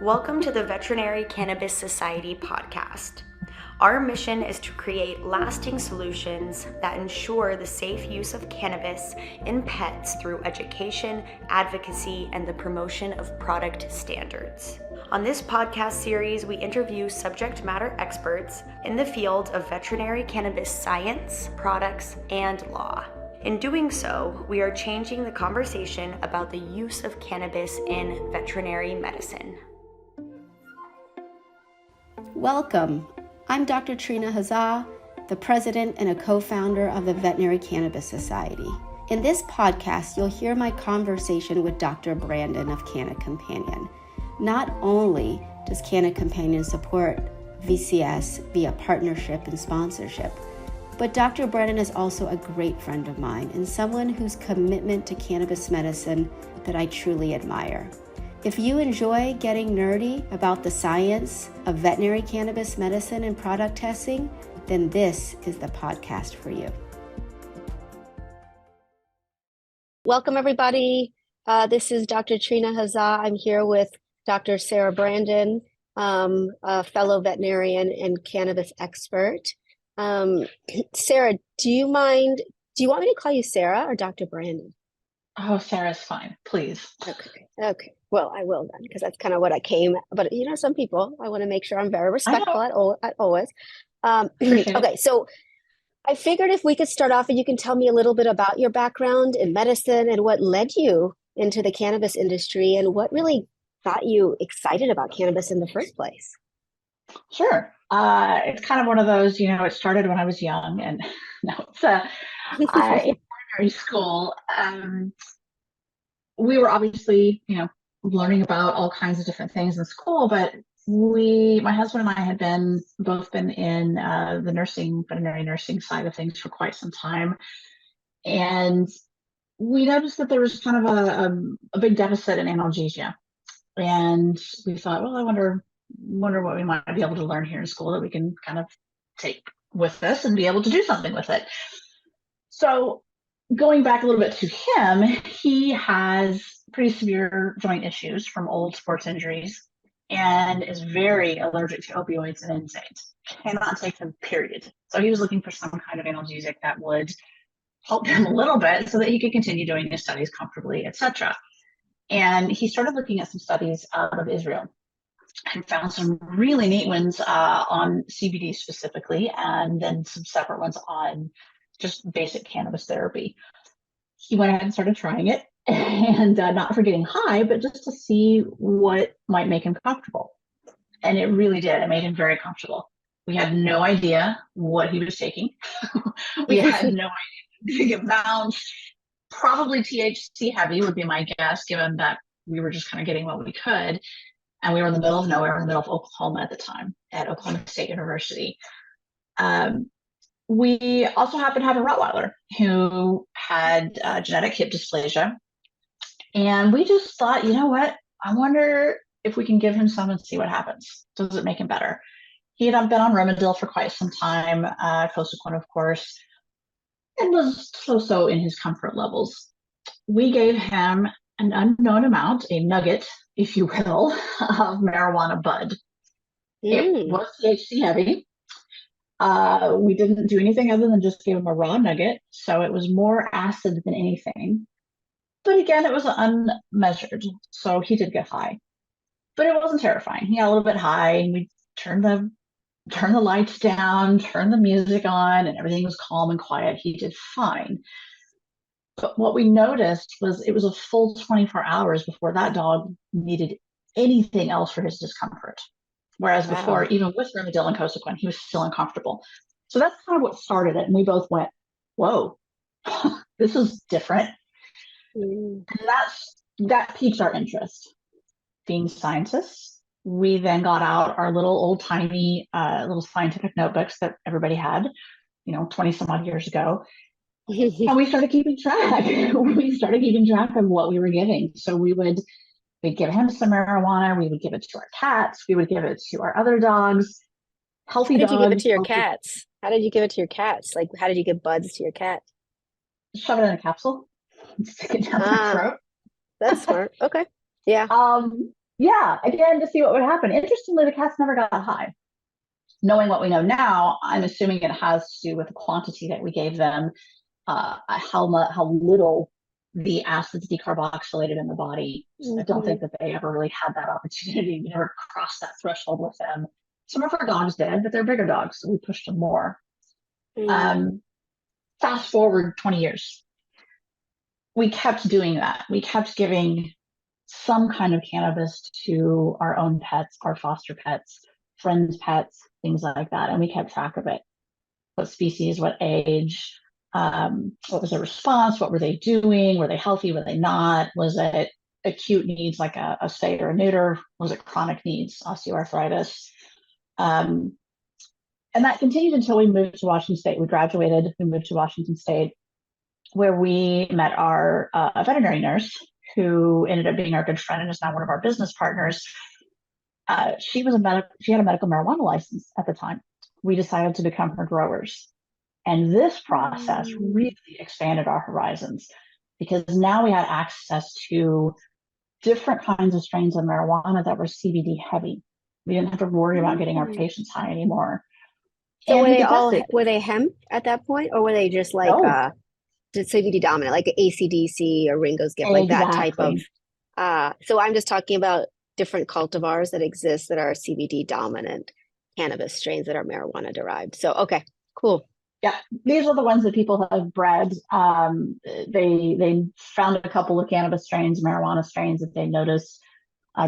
Welcome to the Veterinary Cannabis Society Podcast. Our mission is to create lasting solutions that ensure the safe use of cannabis in pets through education, advocacy, and the promotion of product standards. On this podcast series, we interview subject matter experts in the field of veterinary cannabis science, products, and law. In doing so, we are changing the conversation about the use of cannabis in veterinary medicine. Welcome. I'm Dr. Trina Hazzah, the president and a co-founder of the Veterinary Cannabis Society. In this podcast, you'll hear my conversation with Dr. Brandon of Canna Companion. Not only does Canna Companion support VCS via partnership and sponsorship, but Dr. Brandon is also a great friend of mine and someone whose commitment to cannabis medicine that I truly admire. If you enjoy getting nerdy about the science of veterinary cannabis medicine and product testing, then this is the podcast for you. Welcome, everybody. This is Dr. Trina Hazzah. I'm here with Dr. Sarah Brandon, a fellow veterinarian and cannabis expert. Sarah, do you want me to call you Sarah or Dr. Brandon? Oh, Sarah's fine, please. Okay. Well, I will then, because that's kind of what I came. But some people, I want to make sure I'm very respectful at always. Okay, so I figured if we could start off and you can tell me a little bit about your background in medicine and what led you into the cannabis industry and what really got you excited about cannabis in the first place. Sure. It's kind of one of those, it started when I was young, and no, it's in primary school. We were obviously, learning about all kinds of different things in school, but my husband and I had both been in the veterinary nursing side of things for quite some time. And we noticed that there was kind of a big deficit in analgesia. And we thought, well, I wonder what we might be able to learn here in school that we can kind of take with us and be able to do something with it. So going back a little bit to him, he has pretty severe joint issues from old sports injuries and is very allergic to opioids and NSAIDs. Cannot take them, period. So he was looking for some kind of analgesic that would help him a little bit so that he could continue doing his studies comfortably, etc. And he started looking at some studies out of Israel and found some really neat ones on CBD specifically, and then some separate ones on just basic cannabis therapy. He went ahead and started trying it, and not for getting high, but just to see what might make him comfortable. And it really did. It made him very comfortable. We had no idea what he was taking. We had no idea the big amounts. Probably THC heavy would be my guess, given that we were just kind of getting what we could. And we were in the middle of nowhere, in the middle of Oklahoma at the time, at Oklahoma State University. We also happened to have a Rottweiler who had genetic hip dysplasia. And we just thought, you know what? I wonder if we can give him some and see what happens. Does it make him better? He had been on Rimadyl for quite some time, Cosequin, of course, and was so in his comfort levels. We gave him an unknown amount, a nugget, if you will, of marijuana bud. It was THC heavy. We didn't do anything other than just give him a raw nugget, so it was more acid than anything. But again, it was unmeasured, so he did get high. But it wasn't terrifying. He got a little bit high, and we turned the lights down, turned the music on, and everything was calm and quiet. He did fine. But what we noticed was it was a full 24 hours before that dog needed anything else for his discomfort. Whereas before, even with Rimadyl and Cosequin, he was still uncomfortable. So that's kind of what started it. And we both went, whoa, this is different. And that piqued our interest. Being scientists, we then got out our little old timey little scientific notebooks that everybody had, 20 some odd years ago. And we started keeping track. We started keeping track of what we were giving. So we'd give him some marijuana. We would give it to our cats. We would give it to our other dogs. Healthy dogs. How did you give it to your cats? How did you give it to your cats? Like, how did you give buds to your cat? Shove it in a capsule. Stick it down their throat. That's smart. Okay. Yeah. Yeah, again, to see what would happen. Interestingly, the cats never got high. Knowing what we know now, I'm assuming it has to do with the quantity that we gave them, how little the acids decarboxylated in the body. I don't think that they ever really had that opportunity. We never crossed that threshold with them. Some of our dogs did, but they're bigger dogs, so we pushed them more. Fast forward 20 years. We kept doing that. We kept giving some kind of cannabis to our own pets, our foster pets, friends' pets, things like that. And we kept track of it. What species, what age, what was their response? What were they doing? Were they healthy? Were they not? Was it acute needs like a spay or a neuter? Was it chronic needs, osteoarthritis? And that continued until we moved to Washington State. We graduated, we moved to Washington State, where we met our veterinary nurse, who ended up being our good friend and is now one of our business partners. She had a medical marijuana license at the time. We decided to become her growers. And this process really expanded our horizons, because now we had access to different kinds of strains of marijuana that were CBD heavy. We didn't have to worry about getting our patients high anymore. So were they hemp at that point, or were they just like CBD dominant, like ACDC or Ringo's Gift, like that type of? So I'm just talking about different cultivars that exist that are CBD dominant cannabis strains that are marijuana derived. So okay, cool. Yeah, these are the ones that people have bred. They found a couple of cannabis strains, marijuana strains that they noticed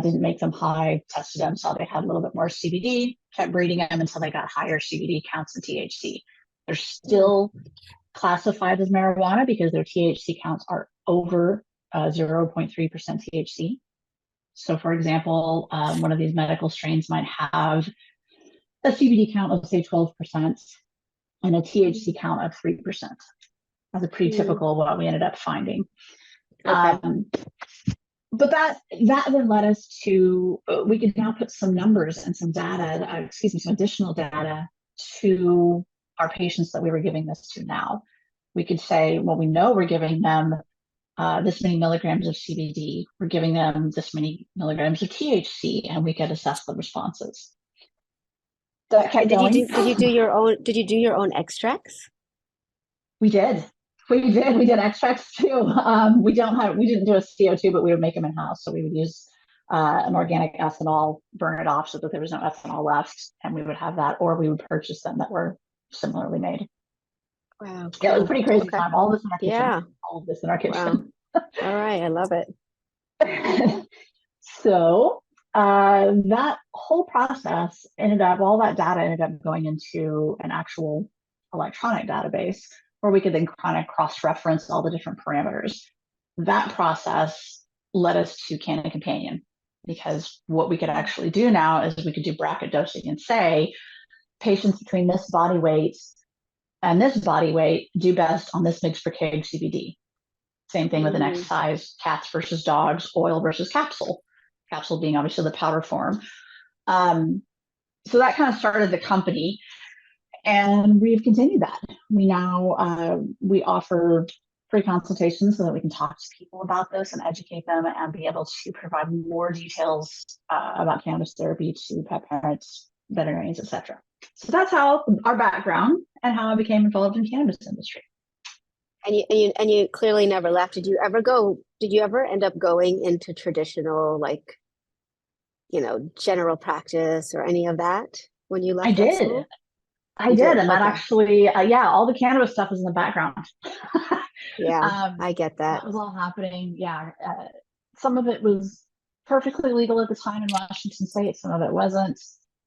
didn't make them high, tested them, saw they had a little bit more CBD, kept breeding them until they got higher CBD counts and THC. They're still classified as marijuana because their THC counts are over 0.3% THC. So, for example, one of these medical strains might have a CBD count of, say, 12% and a THC count of 3%. That's a pretty typical what we ended up finding. Okay. But that then led us to, we could now put some numbers and some data, some additional data to our patients that we were giving this to now. We could say, well, we know we're giving them this many milligrams of CBD, we're giving them this many milligrams of THC, and we could assess the responses. That kept going. Did you do your own extracts? We did. We did extracts too. We didn't do a CO2, but we would make them in house. So we would use an organic ethanol, burn it off so that there was no ethanol left, and we would have that, or we would purchase them that were similarly made. Wow. Yeah, it was a pretty crazy time. All this in our kitchen. Yeah. All of this in our kitchen. Wow. All right. I love it. So that whole process all that data ended up going into an actual electronic database where we could then kind of cross-reference all the different parameters. That process led us to Canna Companion, because what we could actually do now is we could do bracket dosing and say patients between this body weight and this body weight do best on this mg per kg CBD. Same thing with the next size, cats versus dogs, oil versus capsule being obviously the powder form. So that kind of started the company, and we've continued that. We now we offer free consultations so that we can talk to people about this and educate them and be able to provide more details about cannabis therapy to pet parents, veterinarians, etc. So that's how our background and how I became involved in the cannabis industry. And you clearly never left. Did you ever end up going into traditional, like, general practice or any of that when you left? I did. And that actually, all the cannabis stuff is in the background. Yeah, I get that. That was all happening. Yeah. Some of it was perfectly legal at the time in Washington State. Some of it wasn't.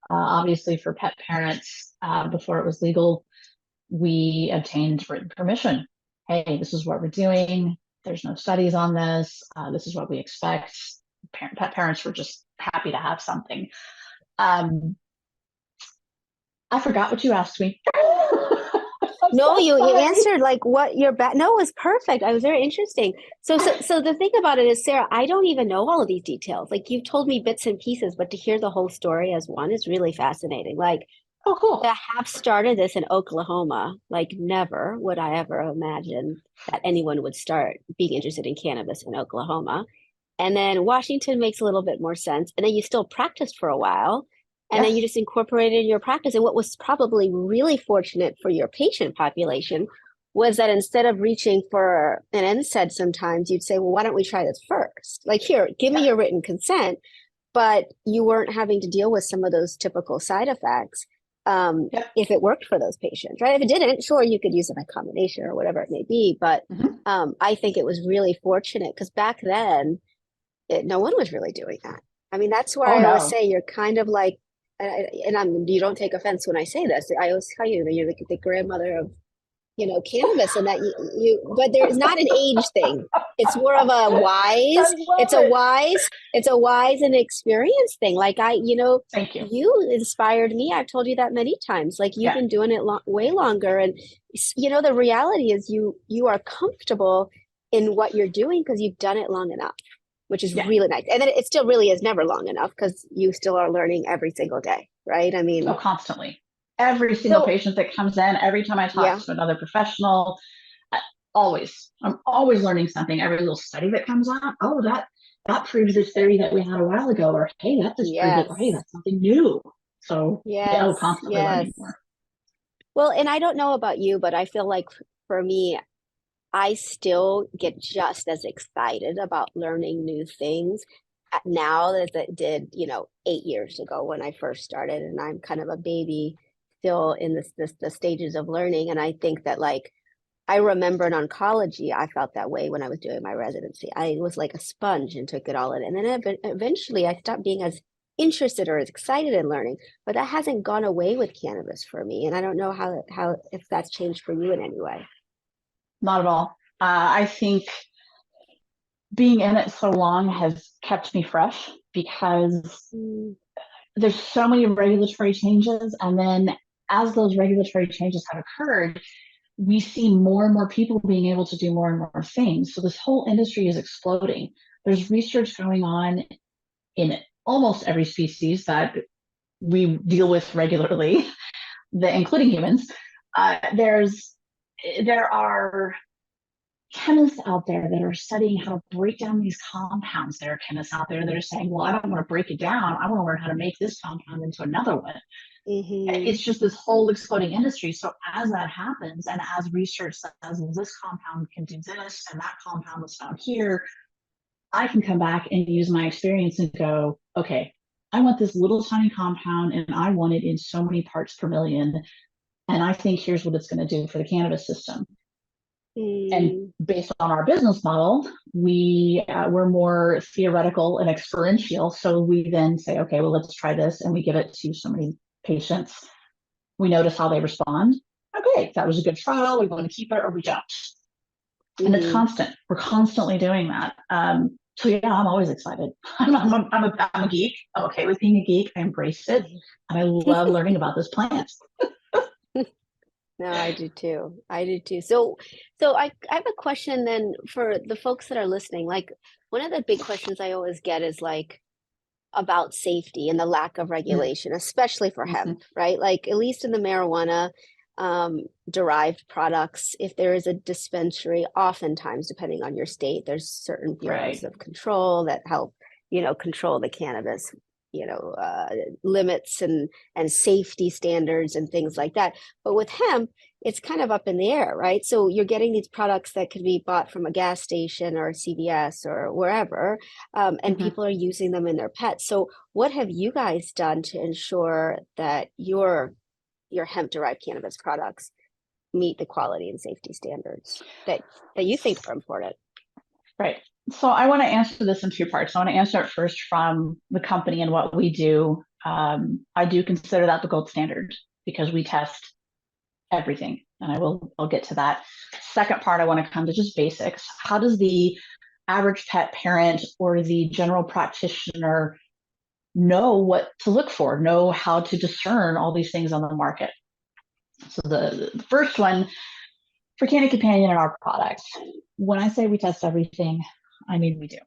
Obviously, for pet parents, before it was legal, we obtained written permission. Hey, this is what we're doing. There's no studies on this. This is what we expect. Pet parents were just happy to have something. I forgot what you asked me. No, you answered like what your no, it was perfect. I was very interesting. So the thing about it is, Sarah, I don't even know all of these details. Like, you've told me bits and pieces, but to hear the whole story as one is really fascinating. Like, oh, cool. To have started this in Oklahoma, like, never would I ever imagine that anyone would start being interested in cannabis in Oklahoma. And then Washington makes a little bit more sense. And then you still practiced for a while. And then you just incorporated your practice. And what was probably really fortunate for your patient population was that instead of reaching for an NSAID sometimes, you'd say, well, why don't we try this first? Like, here, give me your written consent. But you weren't having to deal with some of those typical side effects if it worked for those patients, right? If it didn't, sure, you could use it by combination or whatever it may be. But I think it was really fortunate because back then, no one was really doing that. I mean, that's why I always say you're kind of like, and you don't take offense when I say this. I always tell you that you're the grandmother of, cannabis, and that but there's not an age thing. It's more of a wise. It's a wise and experience thing. Like Thank you. You inspired me. I've told you that many times. Like you've been doing it way longer, and the reality is you are comfortable in what you're doing because you've done it long enough, which is really nice. And then it still really is never long enough because you still are learning every single day, right? I mean, constantly. Every single patient that comes in, every time I talk to another professional, I'm always learning something. Every little study that comes out, that proves this theory that we had a while ago, or hey, that just proves it. Hey, that's something new. So constantly learning more. Well, and I don't know about you, but I feel like for me, I still get just as excited about learning new things now as it did, 8 years ago when I first started, and I'm kind of a baby still in the stages of learning. And I think that I remember in oncology, I felt that way when I was doing my residency. I was like a sponge and took it all in. And then eventually I stopped being as interested or as excited in learning, but that hasn't gone away with cannabis for me. And I don't know how if that's changed for you in any way. Not at all. I think being in it so long has kept me fresh because there's so many regulatory changes. And then as those regulatory changes have occurred, we see more and more people being able to do more and more things. So this whole industry is exploding. There's research going on in almost every species that we deal with regularly, including humans. There are chemists out there that are studying how to break down these compounds. There are chemists out there that are saying, well, I don't want to break it down. I want to learn how to make this compound into another one. It's just this whole exploding industry. So as that happens, and as research says, well, this compound can do this, and that compound was found here, I can come back and use my experience and go, okay, I want this little tiny compound, and I want it in so many parts per million. And I think here's what it's going to do for the cannabis system. And based on our business model, we're more theoretical and experiential. So we then say, okay, well, let's try this. And we give it to so many patients. We notice how they respond. Okay, that was a good trial. We want to keep it or we don't. And it's constant. We're constantly doing that. So yeah, I'm always excited. I'm a geek. I'm okay with being a geek. I embrace it. And I love learning about this plant. No, I do too. So I have a question then for the folks that are listening. Like one of the big questions I always get is about safety and the lack of regulation, especially for hemp, right? Like at least in the marijuana derived products, if there is a dispensary, oftentimes, depending on your state, there's certain bureaus of control that help, control the cannabis limits and safety standards and things like that. But with hemp, it's kind of up in the air, right? So you're getting these products that could be bought from a gas station or a CVS or wherever, and people are using them in their pets. So what have you guys done to ensure that your hemp-derived cannabis products meet the quality and safety standards that you think are important? Right. So I want to answer this in two parts. I want to answer it first from the company and what we do. I do consider that the gold standard because we test everything, and I'll get to that. Second part, I want to come to just basics. How does the average pet parent or the general practitioner know what to look for, know how to discern all these things on the market? So the first one, for Canna Companion and our products, when I say we test everything, I mean we do.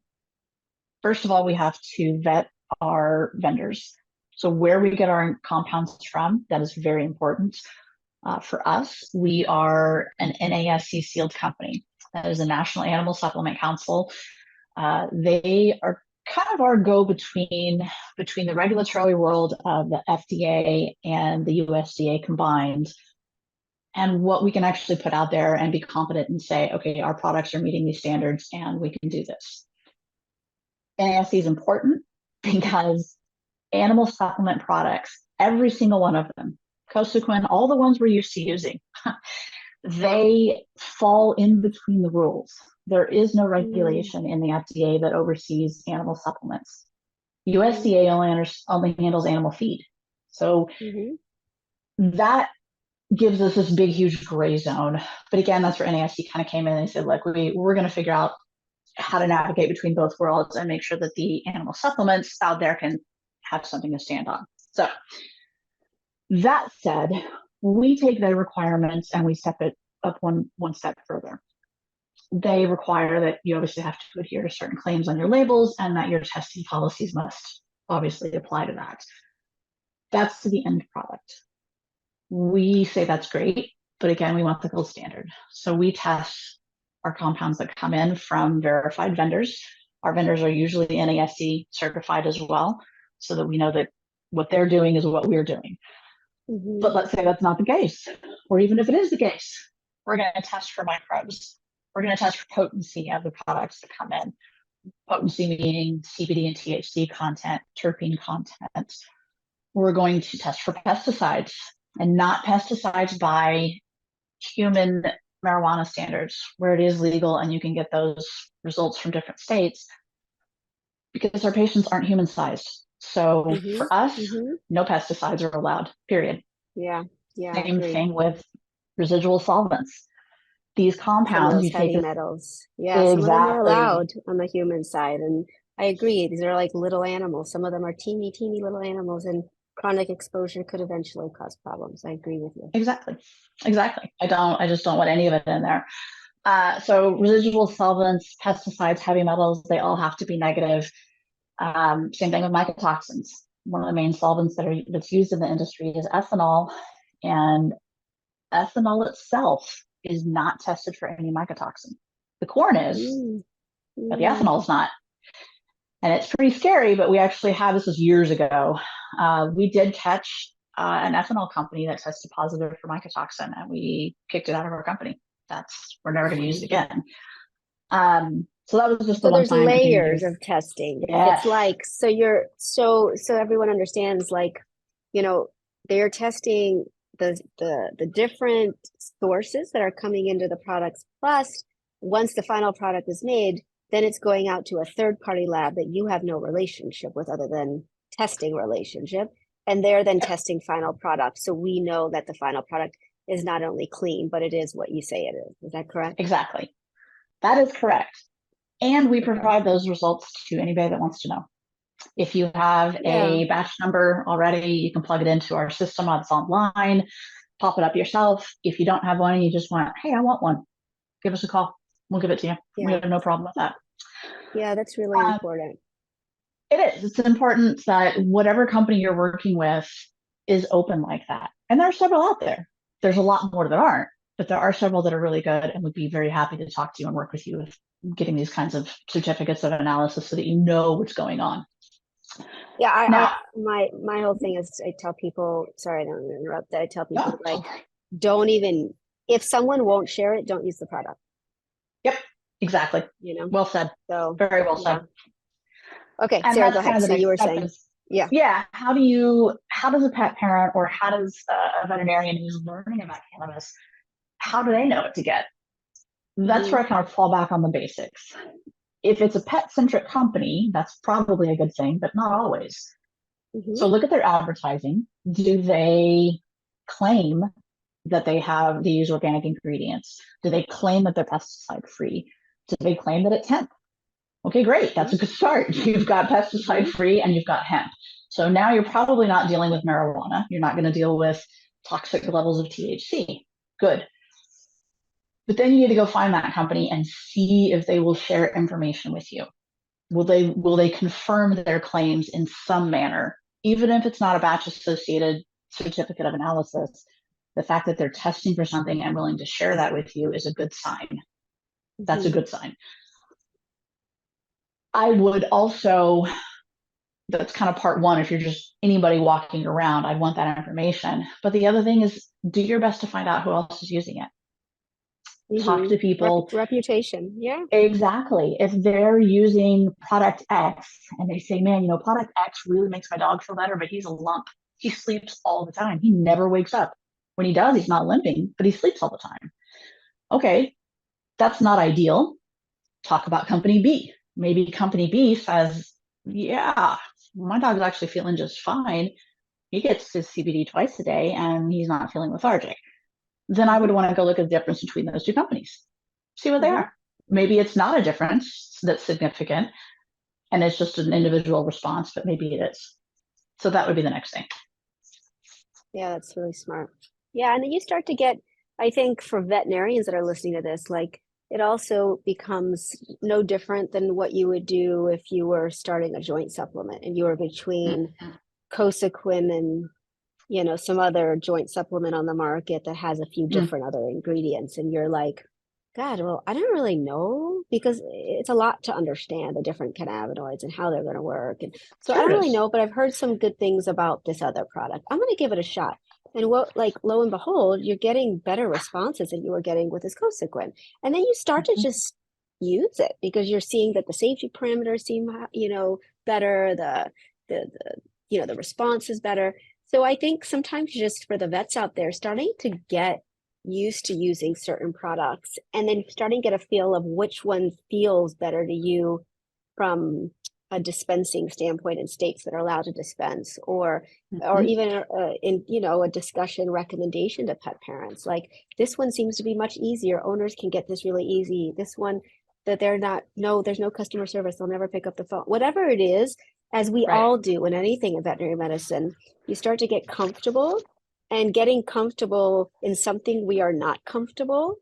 First of all, we have to vet our vendors. So where we get our compounds from, that is very important. For us, we are an NASC sealed company. That is a National Animal Supplement Council They are kind of our go-between between the regulatory world of the FDA and the USDA combined, and what we can actually put out there and be confident and say, okay, our products are meeting these standards and we can do this. NASD is important because animal supplement products, every single one of them, Cosequin, all the ones we're used to using, they fall in between the rules. There is no regulation in the FDA that oversees animal supplements. USDA only handles animal feed. So that gives us this big, huge gray zone. But again, that's where NASD kind of came in and said, look, we're going to figure out how to navigate between both worlds and make sure that the animal supplements out there can have something to stand on. So that said, we take their requirements and we step it up one step further. They require that you obviously have to adhere to certain claims on your labels and that your testing policies must obviously apply to that. That's to the end product. We say that's great, but again, we want the gold standard. So we test our compounds that come in from verified vendors. Our vendors are usually NASD certified as well, so that we know that what they're doing is what we're doing. But let's say that's not the case, or even if it is the case, we're going to test for microbes. We're going to test for potency of the products that come in. Potency meaning CBD and THC content, terpene content. We're going to test for pesticides, and not pesticides by human marijuana standards, where it is legal and you can get those results from different states, because our patients aren't human sized. So for us, no pesticides are allowed, period. Yeah. Same thing with residual solvents. These compounds, you heavy metals. Yeah, exactly. Some of them are allowed on the human side. And I agree, these are like little animals. Some of them are teeny little animals, and chronic exposure could eventually cause problems. I agree with you. Exactly. I just don't want any of it in there. So residual solvents, pesticides, heavy metals, they all have to be negative. Same thing with mycotoxins. One of the main solvents that's used in the industry is ethanol, and ethanol itself is not tested for any mycotoxin. The corn is, but the ethanol is not. And it's pretty scary, but we actually had, this was years ago, we did catch an ethanol company that tested positive for mycotoxin, and we kicked it out of our company. We're never going to use it again. So that was just the one time. So there's layers of testing. Yes. It's like, so everyone understands, like, they're testing the different sources that are coming into the products. Plus, once the final product is made, then it's going out to a third-party lab that you have no relationship with other than testing relationship. And they're then testing final products. So we know that the final product is not only clean, but it is what you say it is. Is that correct? Exactly. That is correct. And we provide those results to anybody that wants to know. If you have a batch number already, you can plug it into our system. It's online, pop it up yourself. If you don't have one and you just want, hey, I want one, give us a call. We'll give it to you. We have no problem with that. Yeah, that's really important. It is. It's important that whatever company you're working with is open like that. And there are several out there. There's a lot more that aren't, but there are several that are really good and would be very happy to talk to you and work with you with getting these kinds of certificates of analysis so that you know what's going on. Yeah, my whole thing is, I tell people, sorry, I don't interrupt, that I tell people, don't even, if someone won't share it, don't use the product. Yep, exactly. Well said. So very well said. Okay, and Sarah, go ahead. So you were saying, how does a pet parent, or how does a veterinarian who's learning about cannabis, how do they know what to get? That's where I kind of fall back on the basics. If it's a pet-centric company, that's probably a good thing, but not always. So look at their advertising. Do they claim that they use organic ingredients? Do they claim that they're pesticide-free? Do they claim that it's hemp? Okay, great. That's a good start. You've got pesticide-free and you've got hemp. So now you're probably not dealing with marijuana. You're not going to deal with toxic levels of THC. Good. But then you need to go find that company and see if they will share information with you. Will they confirm their claims in some manner, even if it's not a batch associated certificate of analysis? The fact that they're testing for something and willing to share that with you is a good sign. That's a good sign. I would also, that's kind of part one. If you're just anybody walking around, I want that information. But the other thing is do your best to find out who else is using it. Talk to people. Reputation. Yeah. Exactly. If they're using product X and they say, man, product X really makes my dog feel better, but he's a lump. He sleeps all the time. He never wakes up. When he does, he's not limping, but he sleeps all the time. Okay, that's not ideal. Talk about company B. Maybe company B says, yeah, my dog's actually feeling just fine. He gets his CBD twice a day and he's not feeling lethargic. Then I would want to go look at the difference between those two companies, see what they are. Maybe it's not a difference that's significant and it's just an individual response, but maybe it is. So that would be the next thing. Yeah, that's really smart. Yeah, and then you start to get, I think for veterinarians that are listening to this, like it also becomes no different than what you would do if you were starting a joint supplement and you were between Cosequin and some other joint supplement on the market that has a few different other ingredients, and you're like, God, well, I don't really know, because it's a lot to understand the different cannabinoids and how they're going to work. And so I don't really know, but I've heard some good things about this other product. I'm going to give it a shot. And lo and behold, you're getting better responses than you were getting with this Cosequin. And then you start to just use it because you're seeing that the safety parameters seem, better. The response is better. So I think sometimes just for the vets out there, starting to get used to using certain products and then starting to get a feel of which one feels better to you from a dispensing standpoint in states that are allowed to dispense, or even in a discussion recommendation to pet parents, like this one seems to be much easier, owners can get this really easy, this one that there's no customer service, they'll never pick up the phone, whatever it is, as we all do in anything in veterinary medicine, you start to get comfortable, and getting comfortable in something we are not comfortable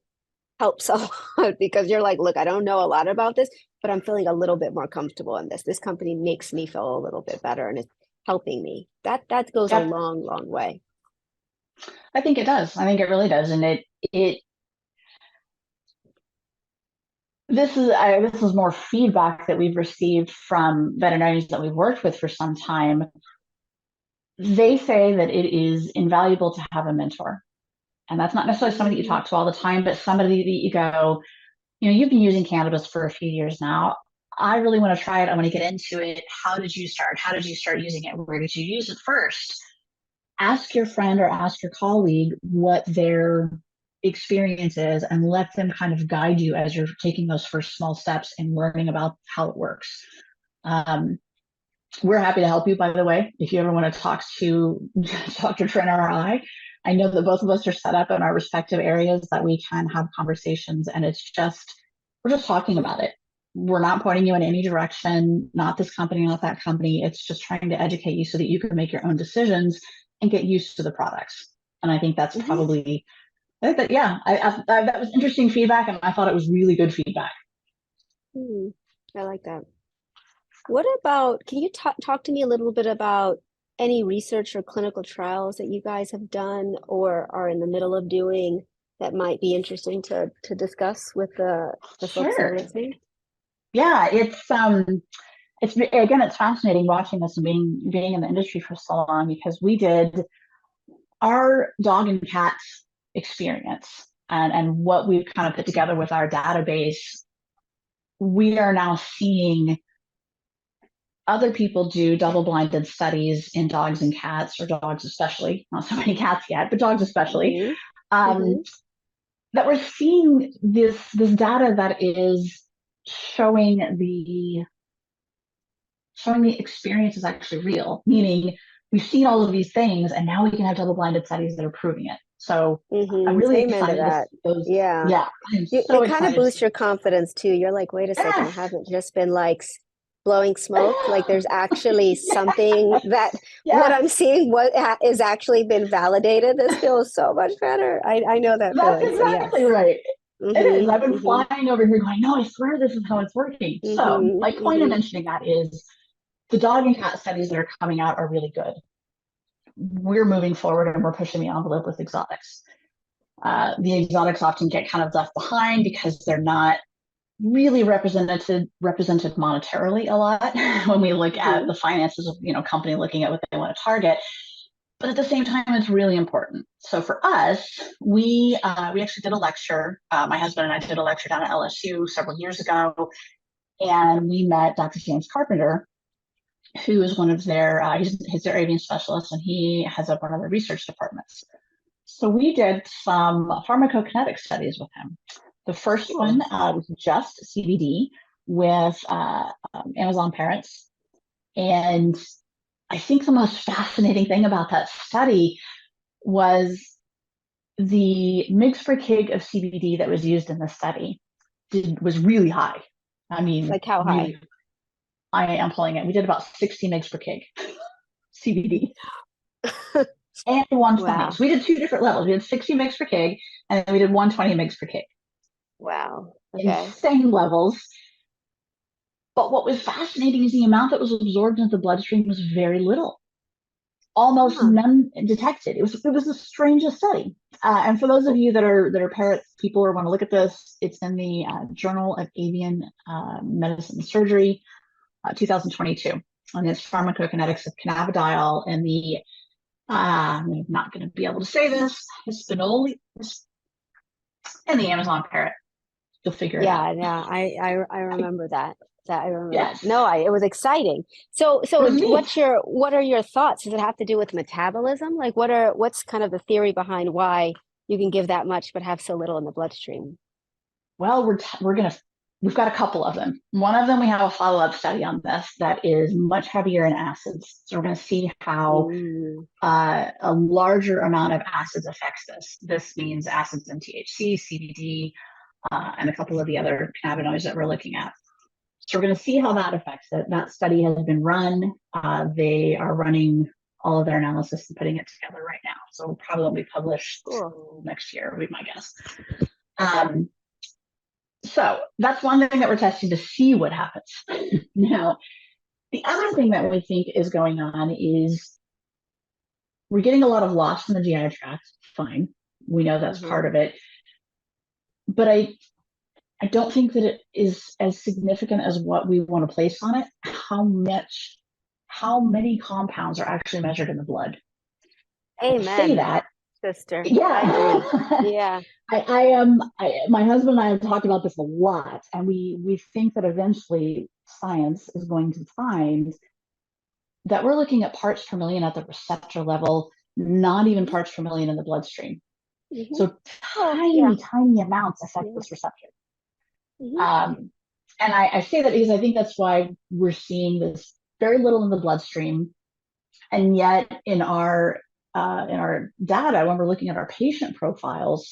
helps a lot, because you're like, look, I don't know a lot about this, but I'm feeling a little bit more comfortable in this. This company makes me feel a little bit better and it's helping me. That goes a long, long way. I think it does. I think it really does. And this is more feedback that we've received from veterinarians that we've worked with for some time. They say that it is invaluable to have a mentor. And that's not necessarily somebody that you talk to all the time, but somebody that you go, you've been using cannabis for a few years now. I really want to try it. I want to get into it. How did you start? How did you start using it? Where did you use it first? Ask your friend or ask your colleague what their experience is, and let them kind of guide you as you're taking those first small steps and learning about how it works. We're happy to help you, by the way, if you ever want to talk to Dr. Trina or I know that both of us are set up in our respective areas that we can have conversations, and we're just talking about it. We're not pointing you in any direction, not this company, not that company. It's just trying to educate you so that you can make your own decisions and get used to the products. And I think that's probably, that was interesting feedback, and I thought it was really good feedback. I like that. What about, can you talk to me a little bit about any research or clinical trials that you guys have done or are in the middle of doing that might be interesting to discuss with the folks that are listening? Yeah, it's fascinating watching this and being in the industry for so long, because we did our dog and cat experience and what we've kind of put together with our database. We are now seeing other people do double-blinded studies in dogs and cats, or dogs especially, not so many cats yet, but dogs especially, that we're seeing this data that is showing the experience is actually real, meaning we've seen all of these things and now we can have double-blinded studies that are proving it. So I'm really excited to see those. Yeah. It kind of boosts your confidence too. You're like, wait a second, I haven't just been like blowing smoke. Like there's actually something that what I'm seeing is actually been validated. This feels so much better. I know that feeling. That's exactly right. It is. I've been flying over here going, no, I swear this is how it's working. So my point of mentioning that is the dog and cat studies that are coming out are really good. We're moving forward and we're pushing the envelope with exotics. The exotics often get kind of left behind because they're not really represented monetarily a lot when we look at the finances of, company looking at what they want to target. But at the same time, it's really important. So for us, we actually did a lecture. My husband and I did a lecture down at LSU several years ago, and we met Dr. James Carpenter, who is one of he's their avian specialist, and he has up one of the research departments. So we did some pharmacokinetic studies with him. The first one was just CBD with Amazon parrots. And I think the most fascinating thing about that study was the mg per kg of CBD that was used in the study was really high. I mean, like how high? Really, I am pulling it. We did about 60 mg per kg CBD. And 120. Wow. So we did two different levels. We did 60 mg per kg, and then we did 120 mg per kg. Wow. Okay. Insane levels. But what was fascinating is the amount that was absorbed into the bloodstream was very little, almost none detected. It was the strangest study. And for those of you that are parrot people or want to look at this, it's in the Journal of Avian Medicine and Surgery, 2022, and it's pharmacokinetics of cannabidiol and the I'm not going to be able to say this, Hispanolis and the Amazon parrot. You'll figure it out. Yeah, I remember that. I remember yes. that. No, it was exciting. So what are your thoughts? Does it have to do with metabolism? Like what's kind of the theory behind why you can give that much but have so little in the bloodstream? Well, we've got a couple of them. One of them, we have a follow-up study on this that is much heavier in acids. So we're going to see how a larger amount of acids affects this. This means acids in THC, CBD, and a couple of the other cannabinoids that we're looking at. So we're going to see how that affects it. That study has been run. They are running all of their analysis and putting it together right now. So it probably won't be published next year, would be my guess. So that's one thing that we're testing to see what happens. Now, the other thing that we think is going on is we're getting a lot of loss in the GI tract. Fine. We know that's part of it. But I don't think that it is as significant as what we want to place on it, how many compounds are actually measured in the blood. Amen. I say that, sister. Yeah. Yeah. My husband and I have talked about this a lot, and we think that eventually science is going to find that we're looking at parts per million at the receptor level, not even parts per million in the bloodstream. So tiny amounts affect this receptor. And I say that because I think that's why we're seeing this very little in the bloodstream, and yet in our data, when we're looking at our patient profiles,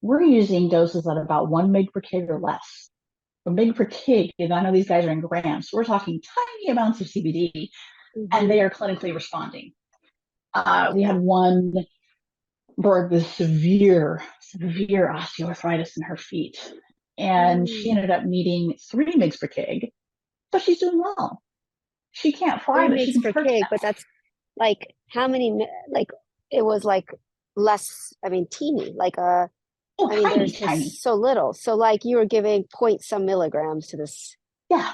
we're using doses at about 1 mg per kg or less. 1 mg per kg, and I know these guys are in grams, so we're talking tiny amounts of CBD, and they are clinically responding. We had one bird with severe osteoarthritis in her feet, and she ended up needing 3 mg per kg, but she's doing well. She can't fly, but she can perch now. But that's like how many? Like it was like less. I mean, teeny. Like there's tiny. Just so little. So like you were giving point some milligrams to this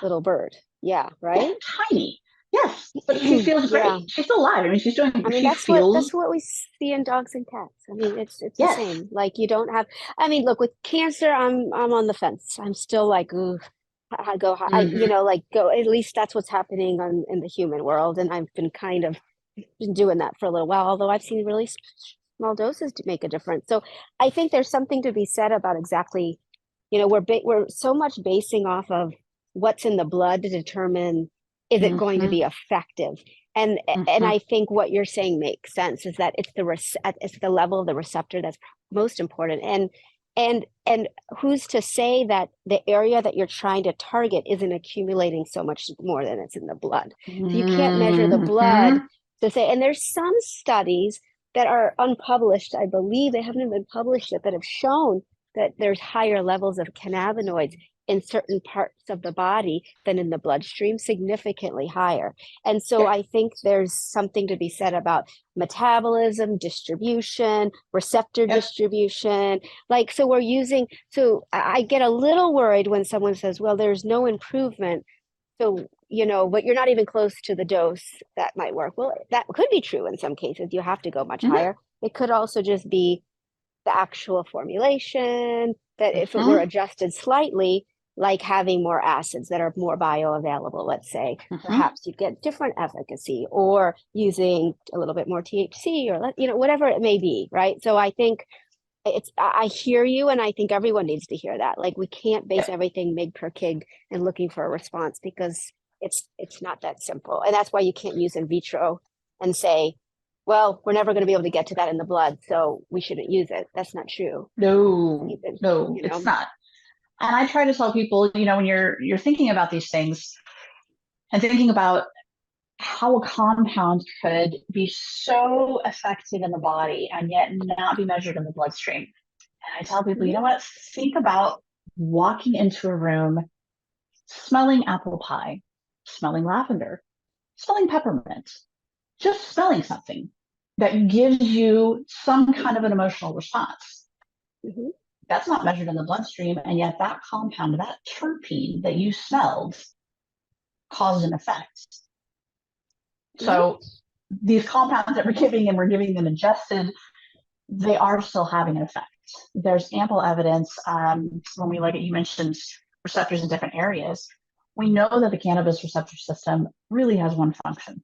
little bird. Yeah, right. Yeah, tiny. Yes, but she feels great. Yeah. She's still alive. I mean, she's doing. I mean, that's what we see in dogs and cats. I mean, it's the same. Like you don't have. I mean, look, with cancer, I'm on the fence. I'm still like, ooh, I go high. Go. At least that's what's happening in the human world, and I've been kind of doing that for a little while. Although I've seen really small doses to make a difference. So I think there's something to be said about exactly. We're so much basing off of what's in the blood to determine. Is it going to be effective? And I think what you're saying makes sense. Is that it's the level of the receptor that's most important. And who's to say that the area that you're trying to target isn't accumulating so much more than it's in the blood? So you can't measure the blood to say. And there's some studies that are unpublished. I believe they haven't been published yet that have shown that there's higher levels of cannabinoids in certain parts of the body than in the bloodstream, significantly higher. And so I think there's something to be said about metabolism, distribution, receptor distribution. Like, so I get a little worried when someone says, well, there's no improvement. So, but you're not even close to the dose that might work. Well, that could be true in some cases. You have to go much higher. It could also just be the actual formulation, that if it were adjusted slightly, like having more acids that are more bioavailable, let's say, perhaps you'd get different efficacy, or using a little bit more THC, or whatever it may be, right? So I think I hear you, and I think everyone needs to hear that. Like, we can't base everything mg per kg and looking for a response, because it's not that simple. And that's why you can't use in vitro and say, well, we're never going to be able to get to that in the blood, so we shouldn't use it. That's not true. No, it's not. And I try to tell people, when you're thinking about these things and thinking about how a compound could be so effective in the body and yet not be measured in the bloodstream. And I tell people, you know what? Think about walking into a room, smelling apple pie, smelling lavender, smelling peppermint, just smelling something that gives you some kind of an emotional response. That's not measured in the bloodstream, and yet that compound, that terpene that you smelled, caused an effect. So these compounds that we're giving, and we're giving them ingested, they are still having an effect. There's ample evidence when we look at, you mentioned receptors in different areas. We know that the cannabis receptor system really has one function.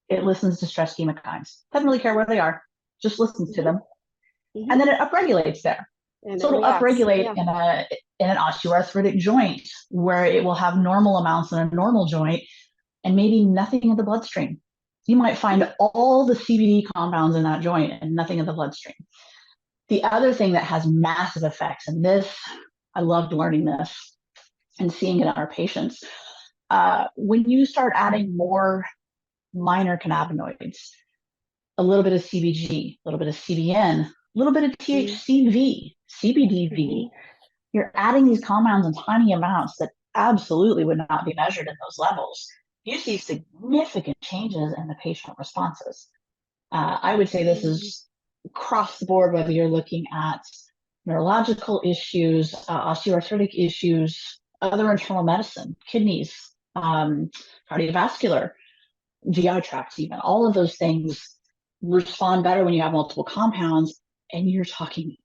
It listens to stress chemokines. Doesn't really care where they are, just listens to them. And then it upregulates there. So it'll upregulate in an osteoarthritic joint, where it will have normal amounts in a normal joint and maybe nothing in the bloodstream. You might find all the CBD compounds in that joint and nothing in the bloodstream. The other thing that has massive effects, and this, I loved learning this and seeing it in our patients, when you start adding more minor cannabinoids, a little bit of CBG, a little bit of CBN, a little bit of THCV, CBDV, you're adding these compounds in tiny amounts that absolutely would not be measured in those levels. You see significant changes in the patient responses. I would say this is across the board, whether you're looking at neurological issues, osteoarthritic issues, other internal medicine, kidneys, cardiovascular, GI tracts, even all of those things respond better when you have multiple compounds, and you're talking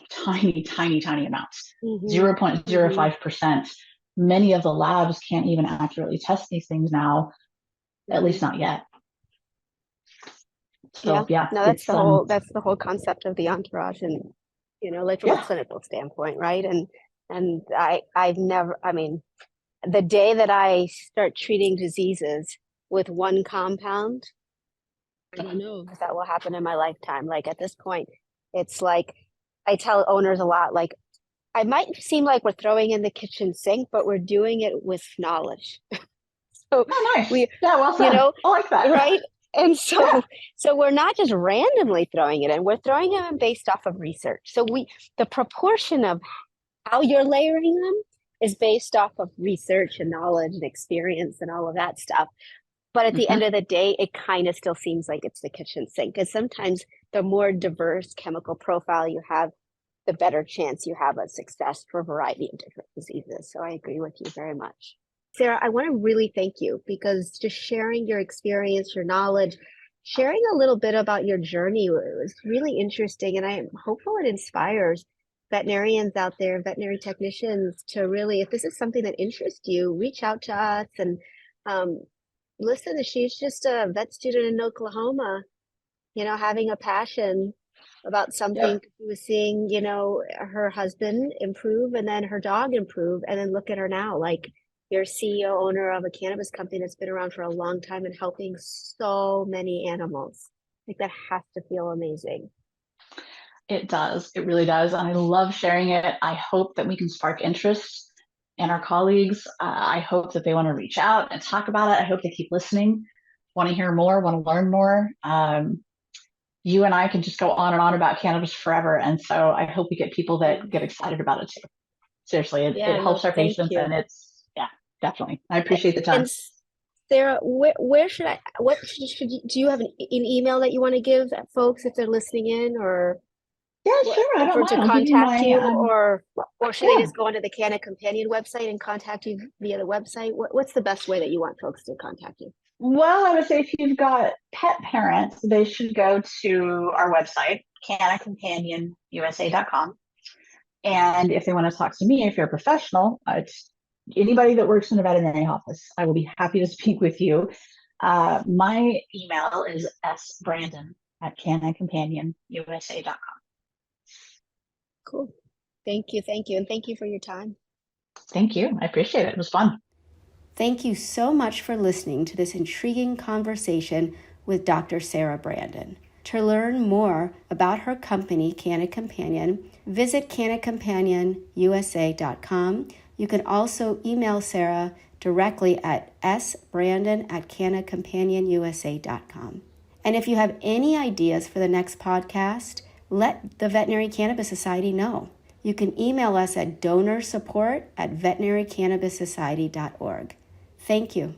tiny, tiny, tiny amounts, 0.05%. Many of the labs can't even accurately test these things now, at least not yet. So that's the whole concept of the entourage, and like from a clinical standpoint, right? And I've never, the day that I start treating diseases with one compound, I don't know if that will happen in my lifetime. Like, at this point, it's like, I tell owners a lot, like, I might seem like we're throwing in the kitchen sink, but we're doing it with knowledge. So nice. Well said. I like that. Right? And so we're not just randomly throwing it in, we're throwing it in based off of research. So the proportion of how you're layering them is based off of research and knowledge and experience and all of that stuff. But at the end of the day, it kind of still seems like it's the kitchen sink, because sometimes the more diverse chemical profile you have, the better chance you have of success for a variety of different diseases. So I agree with you very much. Sarah, I want to really thank you, because just sharing your experience, your knowledge, sharing a little bit about your journey was really interesting. And I am hopeful it inspires veterinarians out there, veterinary technicians, to really, if this is something that interests you, reach out to us. And listen, she's just a vet student in Oklahoma, having a passion about something. She was seeing, her husband improve, and then her dog improve, and then look at her now, like, you're CEO, owner of a cannabis company that's been around for a long time and helping so many animals. Like, that has to feel amazing. It does. It really does. And I love sharing it. I hope that we can spark interest in our colleagues. I hope that they want to reach out and talk about it. I hope they keep listening, want to hear more, want to learn more. You and I can just go on and on about cannabis forever. And so I hope we get people that get excited about it too. seriously, it Yeah, helps our thank patients, you. and it's, yeah, definitely. I appreciate the time. And Sarah, where should I, what should you, do you have an email that you want to give folks if they're listening in, or Yeah, sure. I don't for to mind. I'll give you contact my, you, or should they yeah. just go onto the Canna Companion website and contact you via the website? What's the best way that you want folks to contact you? Well, I would say if you've got pet parents, they should go to our website, cannacompanion.usa.com. And if they want to talk to me, if you're a professional, it's anybody that works in a veterinary office. I will be happy to speak with you. My email is sbrandon@cannacompanion.usa.com. Cool. Thank you. And thank you for your time. Thank you. I appreciate it. It was fun. Thank you so much for listening to this intriguing conversation with Dr. Sarah Brandon. To learn more about her company, Canna Companion, visit cannacompanion.usa.com. You can also email Sarah directly at sbrandon@cannacompanion.usa.com. And if you have any ideas for the next podcast, let the Veterinary Cannabis Society know. You can email us at donorsupport@veterinarycannabiссociety.org. Thank you.